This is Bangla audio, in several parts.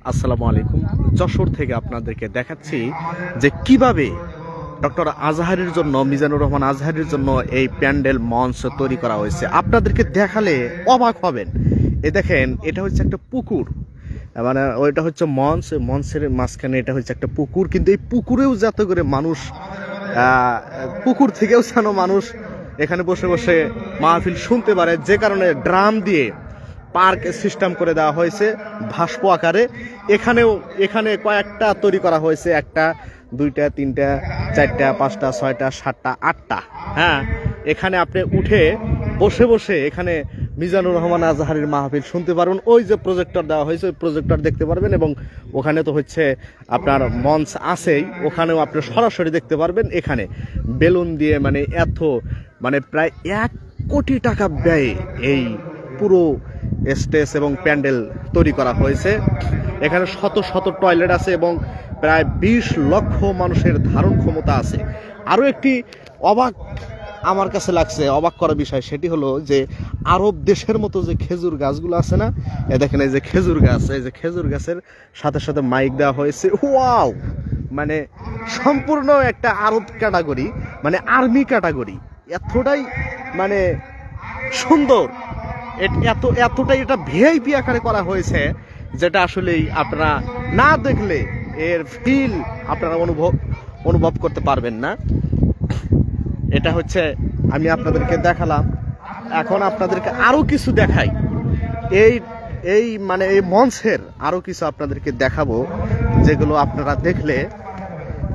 আসসালামু আলাইকুম। যশোর থেকে আপনাদেরকে দেখাচ্ছি যে কিভাবে ডক্টর আজহারের জন্য, মিজানুর রহমান আজহারের জন্য এই প্যান্ডেল মঞ্চ তৈরি করা হয়েছে। আপনাদেরকে দেখালে অবাক হবেন। দেখেন, এটা হচ্ছে একটা পুকুর, মানে ওইটা হচ্ছে মঞ্চ, মঞ্চের মাঝখানে এটা হচ্ছে একটা পুকুর। কিন্তু এই পুকুরেও যাতে করে মানুষ, পুকুর থেকেও যেন মানুষ এখানে বসে বসে মাহফিল শুনতে পারে, যে কারণে ড্রাম দিয়ে পার্ক সিস্টেম করে দেওয়া হয়েছে ভাস্প আকারে। এখানে কয়েকটা তৈরি করা হয়েছে, একটা, দুইটা, তিনটা, চারটা, পাঁচটা, ছয়টা, সাতটা, আটটা। হ্যাঁ, এখানে আপনি উঠে বসে বসে এখানে মিজানুর রহমান আজহারের মাহফিল শুনতে পারবেন। ওই যে প্রজেক্টর দেওয়া হয়েছে, ওই প্রজেক্টর দেখতে পারবেন। এবং ওখানে তো হচ্ছে আপনার মঞ্চ আছেই, ওখানেও আপনি সরাসরি দেখতে পারবেন। এখানে বেলুন দিয়ে মানে প্রায় 1 কোটি টাকা ব্যয়ে এই পুরো স্টেজ এবং প্যান্ডেল তৈরি করা হয়েছে। এখানে শত শত টয়লেট আছে এবং প্রায় 20 লক্ষ মানুষের ধারণ ক্ষমতা আছে। আরও একটি অবাক আমার কাছে লাগছে, অবাক করা বিষয়, সেটি হলো যে আরব দেশের মতো যে খেজুর গাছগুলো আছে না, দেখেন এই যে খেজুর গাছ, এই যে খেজুর গাছের সাথে সাথে মাইক দেওয়া হয়েছে। ওয়াও, মানে সম্পূর্ণ একটা আরব ক্যাটাগরি, মানে আর্মি ক্যাটাগরি। এতটাই মানে সুন্দর, এতটাই এটা ভিআইপি আকারে করা হয়েছে, যেটা আসলেই আপনারা না দেখলে এর ফিল আপনারা অনুভব করতে পারবেন না। এটা হচ্ছে আমি আপনাদেরকে দেখালাম। এখন আপনাদেরকে আরো কিছু দেখাই। এই মানে এই মঞ্চের আরো কিছু আপনাদেরকে দেখাবো, যেগুলো আপনারা দেখলে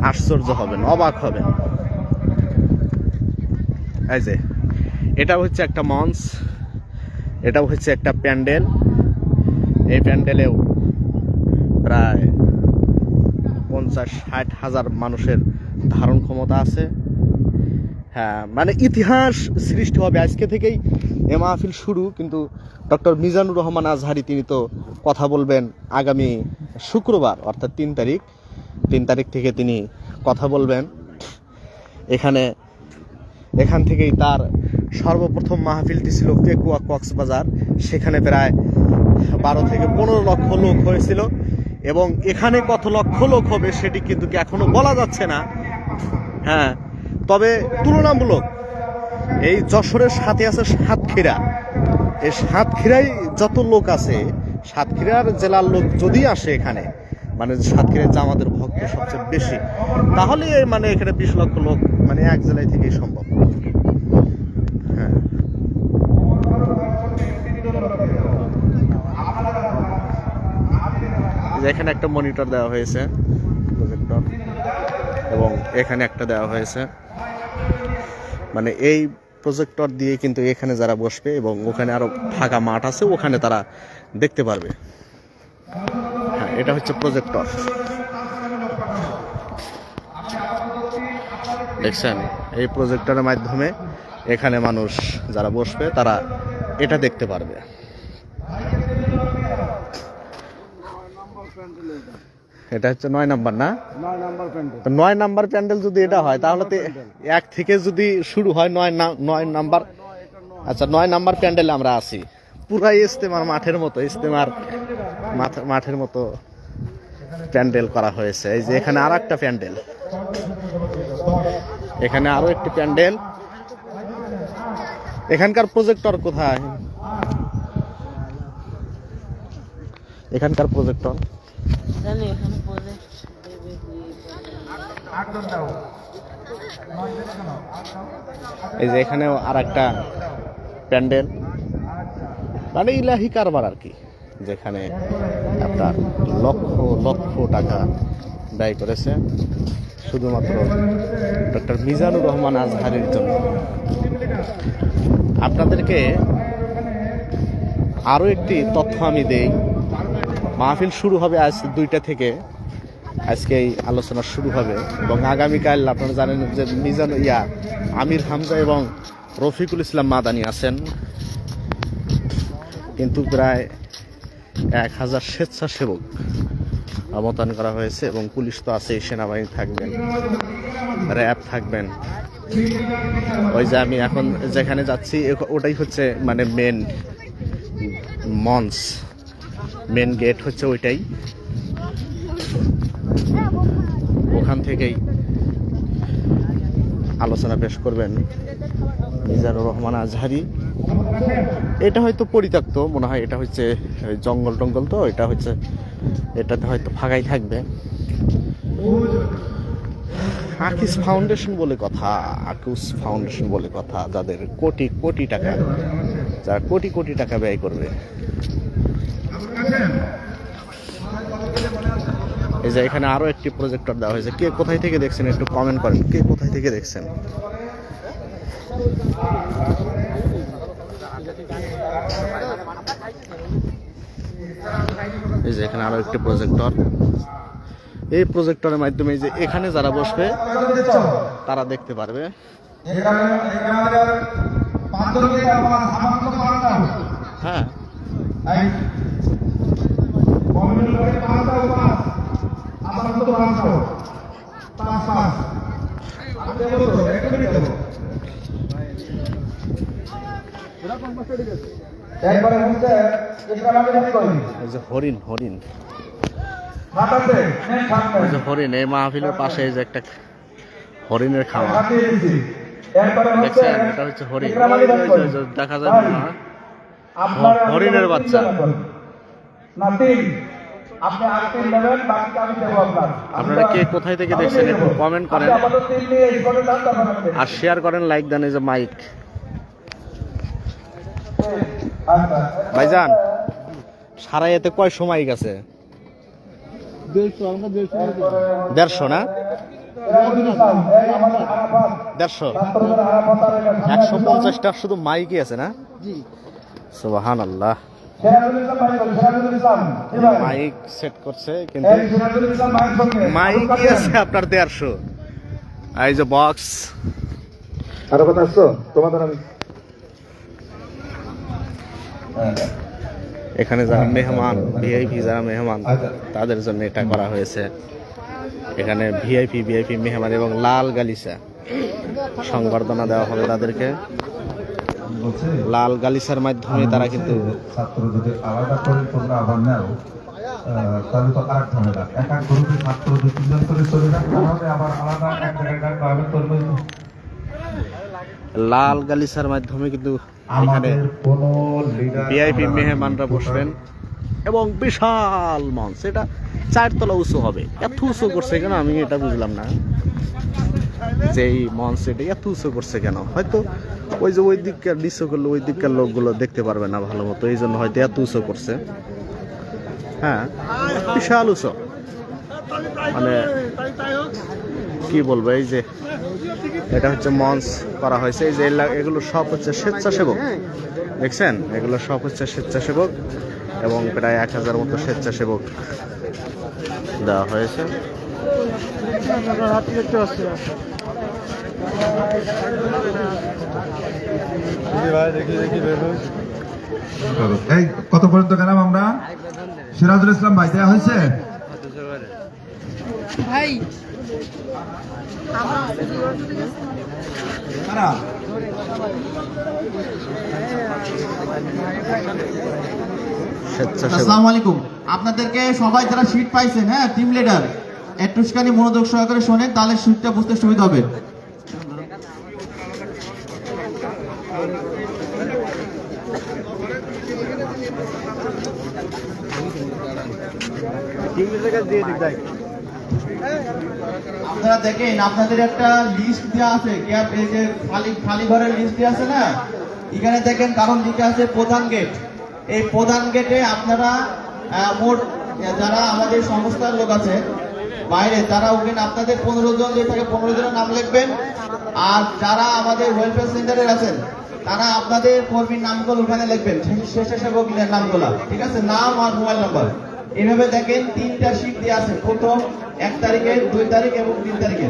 আশ্চর্য হবেন, অবাক হবেন। এই যে এটা হচ্ছে একটা মঞ্চ, এটাও হচ্ছে একটা প্যান্ডেল। এই প্যান্ডেলেও প্রায় 50-60 হাজার মানুষের ধারণ ক্ষমতা আছে। হ্যাঁ, মানে ইতিহাস সৃষ্টি হবে আজকে থেকেই। এ মাহফিল শুরু, কিন্তু ডক্টর মিজানুর রহমান আজহারি তিনি তো কথা বলবেন আগামী শুক্রবার, অর্থাৎ 3 তারিখ থেকে তিনি কথা বলবেন। এখান থেকেই তার সর্বপ্রথম মাহফিলটি ছিল পেকুয়া কক্সবাজার। সেখানে প্রায় 12 থেকে 15 লক্ষ লোক হয়েছিল। এবং এখানে কত লক্ষ লোক হবে সেটি কিন্তু এখনো বলা যাচ্ছে না। হ্যাঁ, তবে তুলনামূলক এই যশোরের সাথে আছে সাতক্ষীরা। এই সাতক্ষীরায় যত লোক আছে, সাতক্ষীরার জেলার লোক যদি আসে এখানে, মানে সাতক্ষীরায় জামাতের ভক্ত সবচেয়ে বেশি, তাহলে মানে এখানে 20 লক্ষ লোক মানে এক জেলায় থেকেই সম্ভব। হ্যাঁ, এখানে একটা মনিটর দেওয়া হয়েছে, প্রজেক্টর, এবং এখানে একটা দেওয়া হয়েছে। মানে এই প্রজেক্টর দিয়ে কিন্তু এখানে যারা বসবে, এবং ওখানে আরো ফাঁকা মাঠ আছে, ওখানে তারা দেখতে পারবে। হ্যাঁ, এটা হচ্ছে প্রজেক্টর, দেখছেন? এই প্রজেক্টরের মাধ্যমে এখানে মানুষ যারা বসবে তারা এটা দেখতে পারবে। এটা হচ্ছে 9 নাম্বার, না? 9 নাম্বার প্যান্ডেল যদি এটা হয়, তাহলে তো 1 থেকে যদি শুরু হয় 9 নাম্বার। আচ্ছা, 9 নাম্বার প্যান্ডেলে আমরা আছি। পুরাই ইজতেমার মাঠের মতো, ইজতেমার মাঠের মতো প্যান্ডেল করা হয়েছে। এই যে এখানে আর একটা প্যান্ডেল, এখানে আরো একটি প্যান্ডেল। এখানকার প্রজেক্টর কোথায়? এখানকার প্রজেক্টর এই যে এখানেও আর একটা প্যান্ডেল, মানে ইলাহি কারবার আর কি, যেখানে আপনার লক্ষ লক্ষ টাকা ব্যয় করেছে শুধুমাত্র ডক্টর মিজানুর রহমান আজহারের জন্য। আপনাদেরকে আরো একটি তথ্য আমি দেই। মাহফিল শুরু হবে আজ 2টা থেকে, আজকে এই আলোচনা শুরু হবে। এবং আগামীকাল আপনারা জানেন যে আমির হামজা এবং রফিকুল ইসলাম মাদানি আছেন। কিন্তু প্রায় 1000 স্বেচ্ছাসেবক মোতায়েন করা হয়েছে, এবং পুলিশ তো আছেই, সেনাবাহিনী থাকবেন, র্যাব থাকবেন। ওই যে আমি এখন যেখানে যাচ্ছি ওটাই হচ্ছে মানে মেন মঞ্চ, মেন গেট হচ্ছে ওইটাই। ওখান থেকেই আলোচনা পেশ করবেন মিজানুর রহমান আজহারী। এটা হয়তো পরিত্যক্ত মনে হয়, এটা হচ্ছে জঙ্গল টঙ্গল, তো এটা হচ্ছে এটাতে হয়তো ফাঁকাই থাকবে। আকিস ফাউন্ডেশন বলে কথা, আকুস ফাউন্ডেশন বলে কথা, যাদের কোটি কোটি টাকা, যারা কোটি কোটি টাকা ব্যয় করবে। এই যে এখানে আরো একটি প্রজেক্টর দেওয়া হয়েছে। কে কোথায় থেকে দেখছেন একটু কমেন্ট করেন, কে কোথায় থেকে দেখছেন। এই যে এখানে আরো একটি প্রজেক্টর। এই প্রজেক্টরের মাধ্যমে যে এখানে যারা বসবে তারা দেখতে পারবে। হ্যাঁ, হরিণ হরিণ হরিণ এই মাহফিলের পাশে যে একটা হরিণের খাওয়া দেখছেন, এটা হচ্ছে হরিণ, দেখা যায় না হরিণের বাচ্চা। আপনারা কে কোথায় থেকে দেখছেন একটু কমেন্ট করেন আর শেয়ার করেন, লাইক দেন। এই যে মাইক ভাইজান, সারা এতে কয় সময় গেছে? 150 না 150, 150টা শুধু মাইকই আছে না? সুবহানাল্লাহ। মাইক সেট করছে কিন্তু মাইকই আছে আপনার 150। এই যে বক্স, আরো কথা আসছো তোমাদের আমি এখানে যারা মেহমান, ভিআইপি যারা মেহমান তাদের জন্য এটা করা হয়েছে। এখানে ভিআইপি মেহমান এবং লাল গালিচা সংবর্ধনা দেওয়া হবে তাদেরকে। লাল গালিচার মাধ্যমে তারা কিন্তু ছাত্র যদি আলাদা করে তোমরা আবার নাও তাহলে তো আরেক ঝামেলা। এক এক গ্রুপে ছাত্র 2-3 জন করে চলে যাক, তাহলে আবার আলাদা এক জায়গায় পাবে তোমরা। লাল গালিচার মাধ্যমে কিন্তু এখানে ভিআইপি মেহমানরা বসবেন এবং বিশাল মঞ্চ, এটা 4 তলা উঁচু হবে। এত উঁচু করছে কেন আমি এটা বুঝলাম না, যে এই মঞ্চ এটা এত উঁচু করছে কেন। হয়তো ওই যে ওই দিককার নিচু করলে ওই দিককার লোকগুলো দেখতে পারবে না ভালো মতো, এই জন্য হয়তো এত উঁচু করছে। হ্যাঁ, বিশাল উঁচু, মানে কি বলবো। এই যে এটা হচ্ছে মঞ্চ করা হয়েছে, এই যে এগুলো সব হচ্ছে স্বেচ্ছাসেবক, দেখছেন এগুলো সব হচ্ছে স্বেচ্ছাসেবক এবং প্রায় 1000 মতো স্বেচ্ছাসেবক দেওয়া হয়েছে। এই কত পর্যন্ত গেলাম আমরা? সিরাজুল ইসলাম ভাই দেওয়া হয়েছে ভাই। আসসালামু আলাইকুম। আপনাদেরকে সবাই যারা শীট পাইছেন, হ্যাঁ টিম লিডার, একটুখানি মনোযোগ সহকারে শোনেন, তাহলে শীটটা বুঝতে সুবিধা হবে। আপনারা দেখেন আপনাদের একটা লিস্ট দেওয়া আছে, এই যে খালি ঘরের লিস্ট দেওয়া আছে না, এখানে দেখেন কারণ লিখে আছে প্রধান গেট। এই প্রধান গেটে আপনারা মোট যারা আমাদের সংস্থার লোক আছে বাইরে, তারা ওখানে আপনাদের 15 জন যে থাকে 15 জনের নাম লিখবেন। আর যারা আমাদের ওয়েলফেয়ার সেন্টারের আছেন তারা আপনাদের কর্মীর নামগুলো ওখানে লিখবেন, স্বেচ্ছাসেবকের নামগুলো, ঠিক আছে, নাম আর মোবাইল নাম্বার। এভাবে দেখেন 3টা শীট দেওয়া আছে, প্রথম 1 তারিখে, 2 তারিখ এবং 3 তারিখে।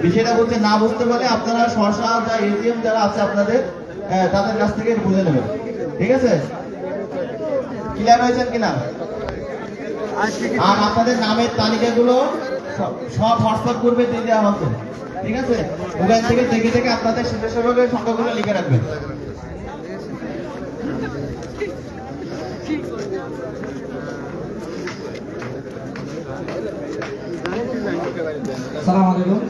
বিষয়টা বলতে না বুঝতে পারলে আপনারা সরসা বা এজিএম যারা আছে আপনাদের তাদের কাছ থেকে বুঝে নেবেন, ঠিক আছে? ক্লিয়ার হয়েছেন কিনা? আর আপনাদের নামের তালিকাগুলো সব হোয়াটসঅ্যাপ করবে দিয়ে দেওয়া হচ্ছে, ঠিক আছে? ওখান থেকে দেখে দেখে আপনাদের স্বেচ্ছাসেবকের সংখ্যাগুলো লিখে রাখবেন। সালাম আলাইকুম।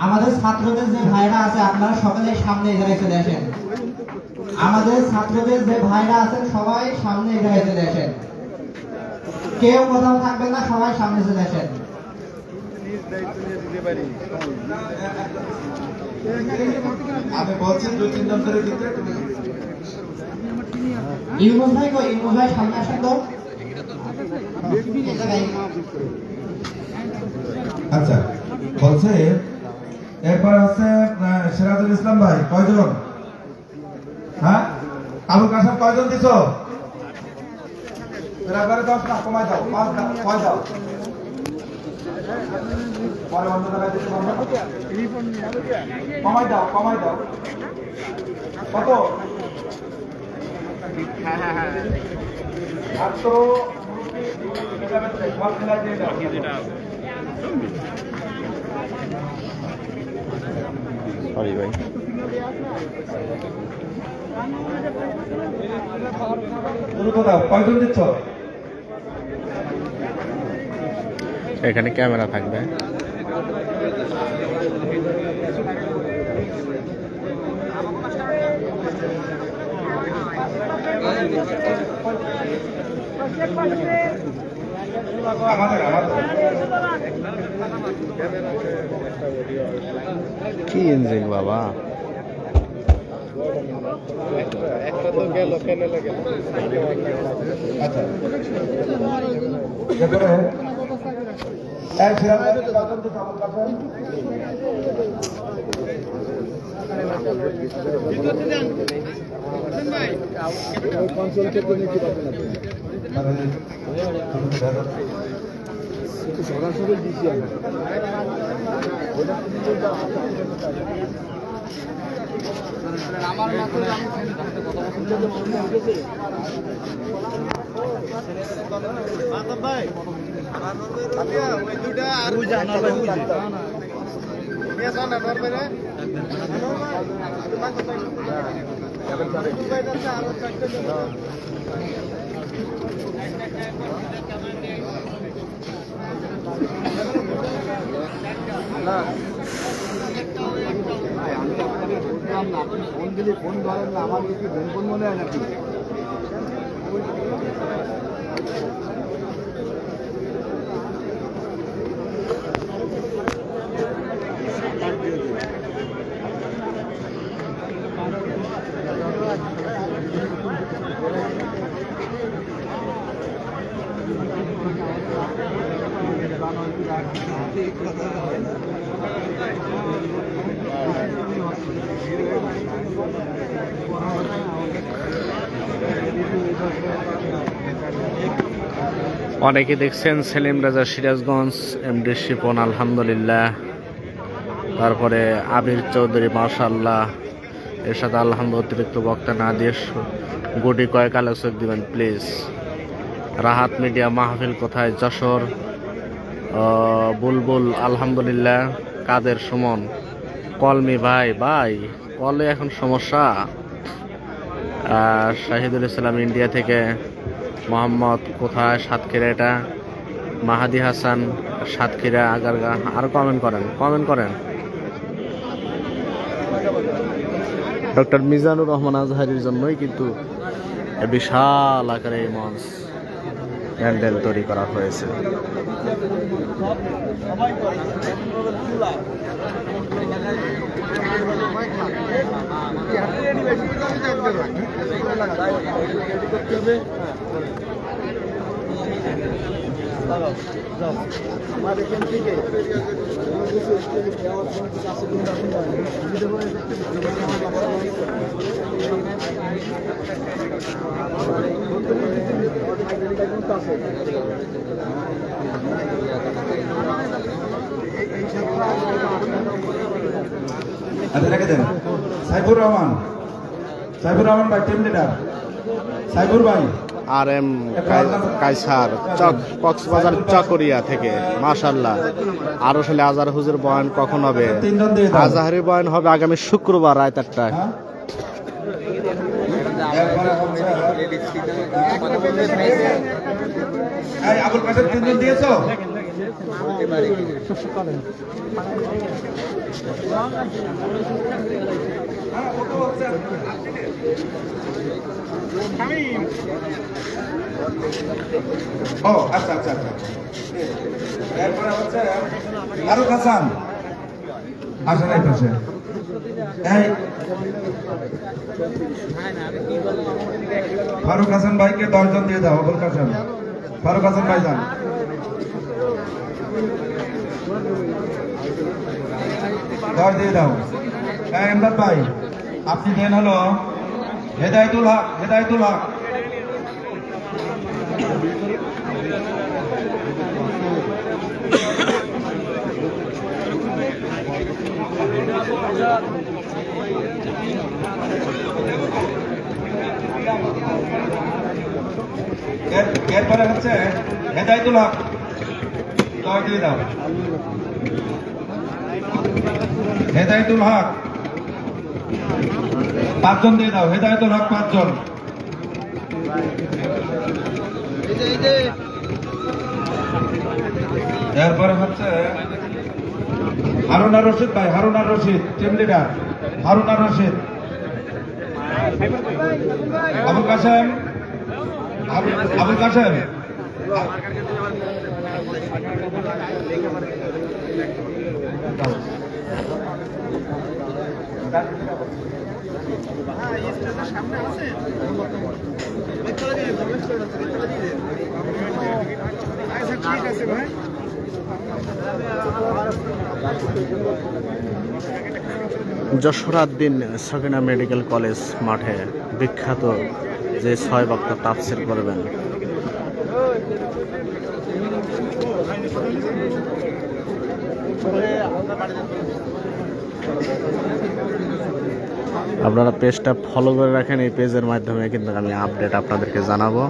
আমাদের ছাত্রদের যে ভাইরা আছে আপনারা সকলে সামনে এগিয়ে চলে আসেন। আমাদের ছাত্রদের যে ভাইরা আছেন সবাই সামনে এগিয়ে চলে আসেন। কেউ কোথাও থাকবেন না, সবাই সামনে চলে আসেন। আমি বলছি 2-3 জন করে দিতে। ইউনুস ভাই কই? ইউনুস ভাই সামনে আসেন তো। আচ্ছা, বলছে এরপর হচ্ছে সিরাজুল ইসলাম ভাই, কয়জন? হ্যাঁ, আবুল কাসেম কয়জন দিছো? এরপরে 10 না, কমাই দাও, 5 দাও, 6 দাও। পরে অন্য জায়গায় দিতে পারবো না? কমাই দাও। কত? আর তো সরি ভাই। কয়জন দিচ্ছ? এখানে ক্যামেরা থাকবে। কি ইঞ্জিন বাবা, আচ্ছা, এরপরে সিরাজ ভাই কয়জন দিচ্ছ আবুল কাসেম? ফোন ধরেন না, আমার কি ফোন মনে হয় নাকি? অনেকে দেখছেন সেলিম রাজা সিরাজগঞ্জ, এমডি শিপন আলহামদুলিল্লাহ, তারপরে আবির চৌধুরী মাশাআল্লাহ, এর সাথে আলহামদুলিল্লাহ অতিরিক্ত বক্তা না দিয়ে গুটি কয়েক আলোচক দিবেন প্লিজ। রাহাত মিডিয়া মাহফিল কোথায়? যশোর। বুলবুল আলহামদুলিল্লাহ, কাদের সুমন, কলমি ভাই কলে এখন সমস্যা। শাহিদুল ইসলাম ইন্ডিয়া থেকে, মোহাম্মদ কোথায়? সাতক্ষীরা। এটা মাহাদি হাসান, সাতক্ষীরা আগারগা। আরো কমেন্ট করেন। ডক্টর মিজানুর রহমান আজহারির জন্যই কিন্তু বিশাল আকারে এই মঞ্চ প্যান্ডেল তৈরি করা হয়েছে। আচ্ছা, রেখে দেন। সাইফুর রহমান ভাই, টিম লিডার সাইফুর ভাই। আর এম কাইসার, কক্সবাজার চকরিয়া থেকে মাশাআল্লাহ। আরো সালে আজহার হুজুর বয়ান কখন হবে? আজহারের বয়ান হবে আগামী শুক্রবার রাত 8টায়। আবুল কাসেম 3 জন দিয়েছো? ও আচ্ছা আচ্ছা আচ্ছা। এরপরে হচ্ছে ফারুক হাসান, আসেন এই পাশে। এই ফারুক হাসান ভাইকে 10 জন দিয়ে দাও। আবুল কাসেম, ফারুক হাসান ভাই যান। দর দিয়ে দাও। এমদাদ ভাই আপনি দেন হলো হেদায়েতুল হক, হেদায়েতুল হক। এরপরে হচ্ছে হেদায়েতুল হক, দর দিয়ে দাও। হেদায়েতুল হক 5 জন দিয়ে দাও। হেদায়েতুল হক 5 জন। এরপরে হচ্ছে হারুনা রশিদ ভাই, হারুনা রশিদ টিম লিডার, হারুনা রশিদ। আবুল কাসেম, আবুল কাসেম যশোরাদ্দিন সকিনা মেডিকেল কলেজ মাঠে বিখ্যাত যে 6 বক্তা তাফসীর করবেন। আপনারা পেজটা ফলো করে রাখেন, এই পেজের মাধ্যমে কিন্তু আমি আপডেট আপনাদেরকে জানাবো।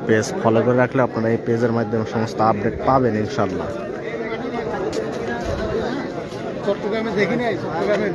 পেজ ফলো করে রাখলে আপনারা এই পেজের মাধ্যমে সমস্ত আপডেট পাবেন ইনশাল্লাহ। চট্টগ্রামে দেখিনি, চট্টগ্রামে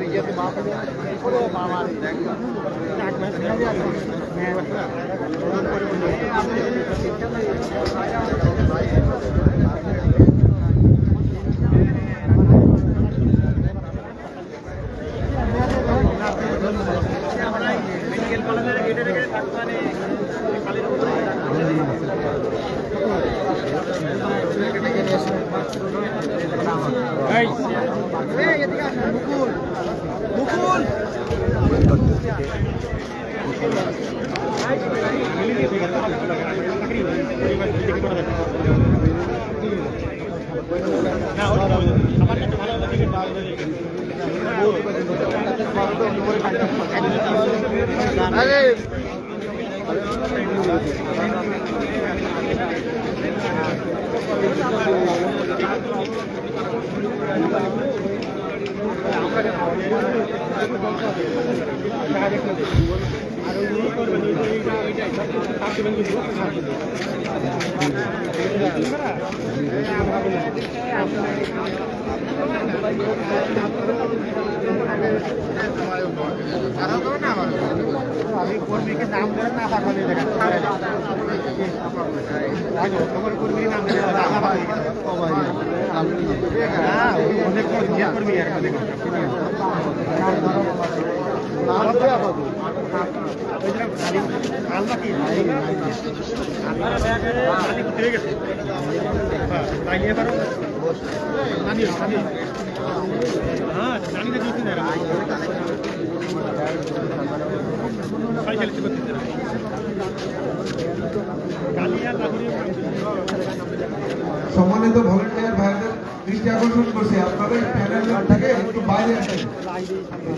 সম্মানিত ভলেন্টিয়ার ভাইদের দৃষ্টি আকর্ষণ করছে, আপনাদের প্যানেল থেকে একটু বাইরে আসেন।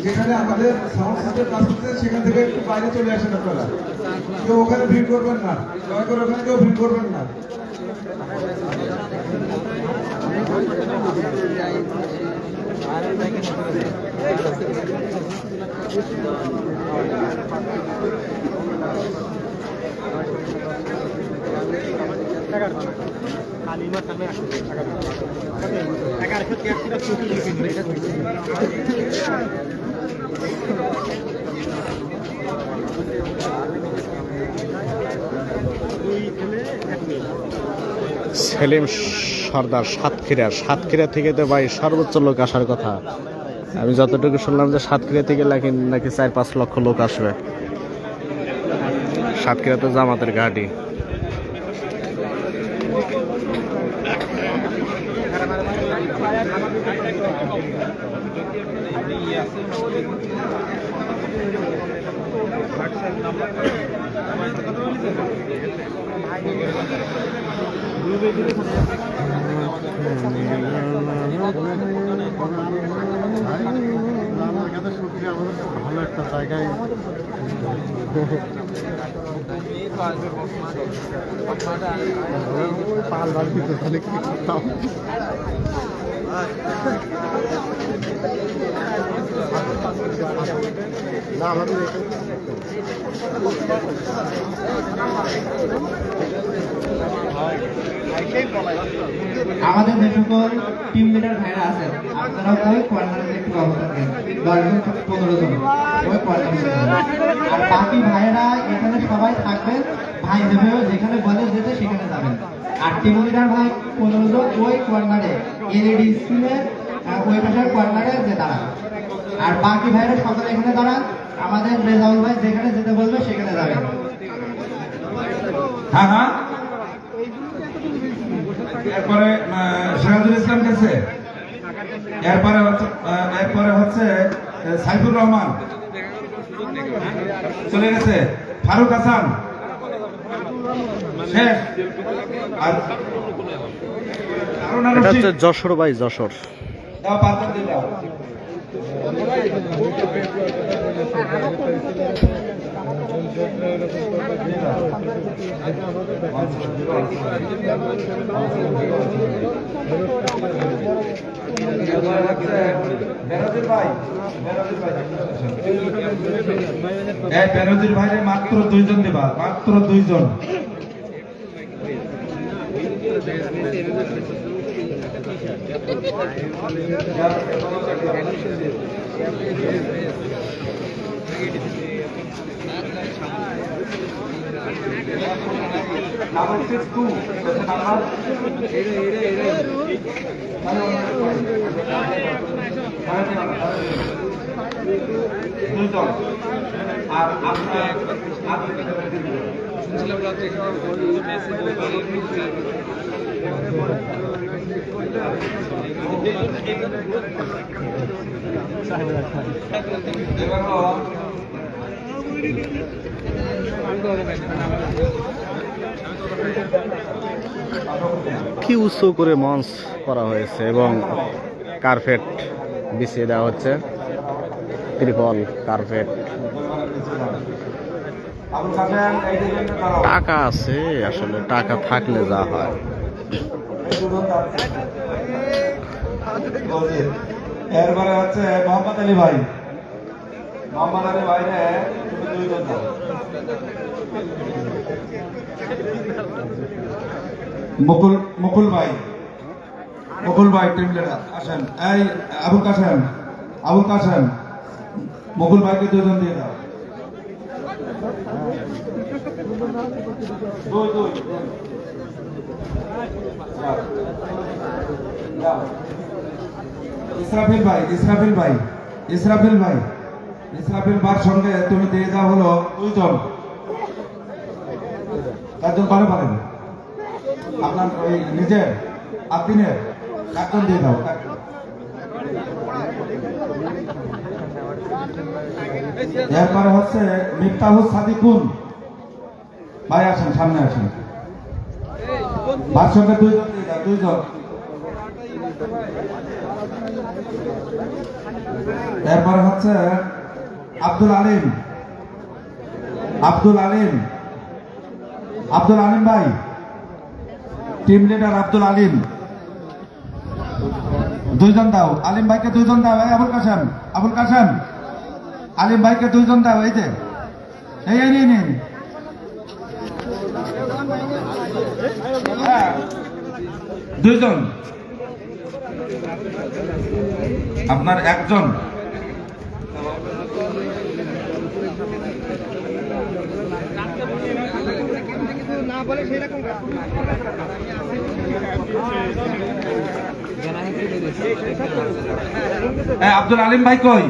যেখানে আমাদের সাউন্ড সিস্টেম কাজ করছে সেখান থেকে একটু বাইরে চলে আসেন আপনারা। কেউ ওখানে ভিড় করবেন না, দয়া করে ওখানে কেউ ভিড় করবেন না। সেলিম সর্দার সাতক্ষীরা থেকে তো ভাই সর্বোচ্চ লোক আসার কথা। আমি যতটুকু শুনলাম যে সাতক্ষীরা থেকে নাকি 4-5 লক্ষ লোক আসবে। সাতক্ষীরা তো জামাতের ঘাঁটি। ভালো একটা জায়গায় পাল বাড়িতে তাহলে কি করতাম। না আমাদের আমাদের যে সকল টিম লিডার ভাইরা আছেন আপনারা ওই কর্নারে একটু অবস্থান নেন, 10 জন 15 জন ওই কর্নারে। আর বাকি ভাইরা এখানে সবাই থাকবেন, ভাই যেখানে বলে যেতে সেখানে যাবেন। আর টিম লিডার ভাই 15 জন ওই কর্নারে এলইডি স্ক্রিনের ওই পাশের কর্নারে যে দাঁড়ান। আর বাকি ভাইরা সকলে এখানে দাঁড়ান, আমাদের রেজাউল ভাই যেখানে যেতে বলবে সেখানে যাবেন। হ্যাঁ হ্যাঁ, এরপরে সিরাজুল ইসলাম গেছে, এরপরে হচ্ছে সাইফুর রহমান চলে গেছে, ফারুক হাসান শেষ। আর এটা হচ্ছে যশোর ভাই, যশোর। দাও পাঁচজন দিয়ে দাও। বেনজির ভাইরে মাত্র 2 জন দেবা, মাত্র 2 জন। আর কি উঁচু করে মঞ্চ করা হয়েছে এবং কার্পেট বিছিয়ে দেওয়া হচ্ছে, ত্রিপল কার্পেট। টাকা আছে, আসলে টাকা থাকলে যা হয়। এরপরে হচ্ছে মোহাম্মদ আলী ভাই, মোহাম্মদ আলী ভাইরে তুমি 2 জন দাও। মুকুল ভাই টিম লিডার আসেন। এই আবুল কাসেম মুকুল ভাইকে 2 জন দিয়ে দাও। ইসরাফিল ভাইয়ের সঙ্গে তুমি দিয়ে দাও হলো 2 জন। 4 জন পারেন আপনার ওই নিজের আপিনের 1 জন দিয়ে দাও। এরপরে হচ্ছে মিফতাহুস সাদিকুন ভাই, আসেন সামনে আসেন। ভার সঙ্গে 2 জন দিয়ে দাও, 2 জন। এরপরে হচ্ছে আব্দুল আলিম ভাই, টিম লিডার আব্দুল আলিম, 2 জন দাও। আলিম ভাইকে 2 জন দাও। আবুল কাসেম আলিম ভাইকে 2 জন দাও। এই যে এই নিন 2 জন, আপনার 1 জন। না বলে সেরকম আব্দুল আলিম ভাই কই?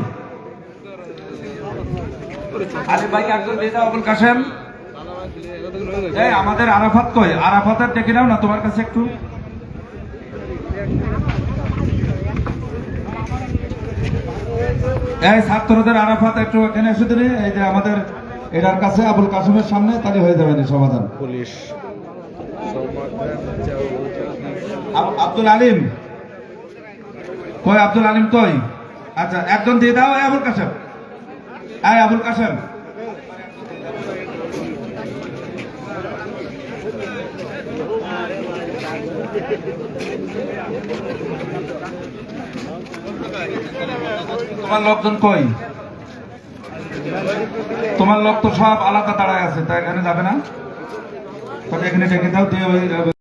আলিম ভাইকে একজন দিয়ে দাও। আবুল কাশেম, আমাদের আরাফাত কই? আরাফাতের ডেকে নাও না তোমার কাছে একটু। এই ছাত্রদের আরাফাত একটু এখানে এসে দিলে, এই যে আমাদের এটার কাছে আবুল কাশেমের সামনে, তাহলে হয়ে যাবে না সমাধান। পুলিশ আব্দুল আলিম কই? আব্দুল আলিম কই? আচ্ছা, একজন দিয়ে দাও। আবুল কাশেম, আবুল কাশেম, তোমার লোকজন কই? তোমার লোক তো সব আলাদা দাঁড়ায় আছে, তাই এখানে যাবে না? এখানে ডেকে দাও দিয়ে